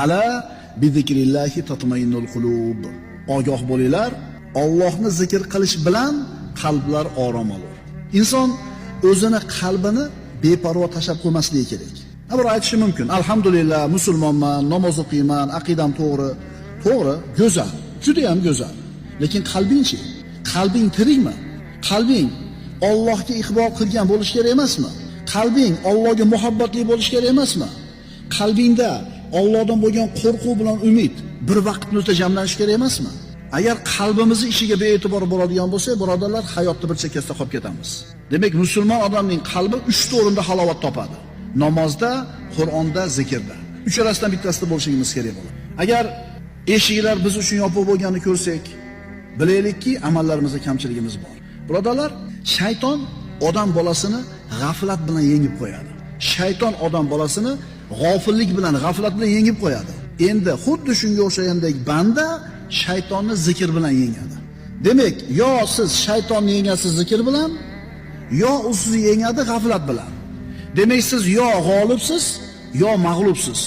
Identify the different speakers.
Speaker 1: Ala bi zikrillahi tatma'innul qulub. Ogoh bo'linglar, Allohni zikr qilish bilan qalblar orom olur. Inson o'zini qalbini beparvo tashlab qo'ymasligi kerak. Bir aytishi mumkin, alhamdulillah musulmonman, namoz o'qiyman, aqidam to'g'ri. To'g'ri, go'zal, juda ham go'zal. Lekin qalbingchi? Qalbing tirikmi? Qalbing Allohga iqbol qilgan bo'lish kerak emasmi? Qalbing Allohga muhabbatli bo'lish kerak emasmi? Qalbingda Allohdan bo'lgan qo'rquv bilan umid bir vaqtni o'ta jamlanish kerak emasmi? Agar qalbimizni ishiga bee'tibor bo'ladigan bo'lsa, birodarlar, hayotni bir chekkasida qolib ketamiz. Demak, musulmon odamning qalbi 3 ta o'rinda halovat topadi. Namozda, Qur'onda, zikrda. Uchalasidan bittasida bo'lishimiz kerak bo'ladi. Agar eshiklar biz uchun yopiq bo'lganini ko'rsak, bilaylikki, amallarimizda kamchiligimiz bor. Birodarlar, shayton odam bolasini g'aflat bilan yengib qo'yadi. Shayton odam bolasini g'ofillik bilan, g'aflat bilan yengib qo'yadi. Endi xuddi shunga o'xshagandek banda shaytonni zikr bilan yengadi. Demak, yo siz shaytonni yengasiz zikr bilan, yo u sizni yengadi g'aflat bilan. Demak, siz yo g'olibsiz, yo mag'lubsiz.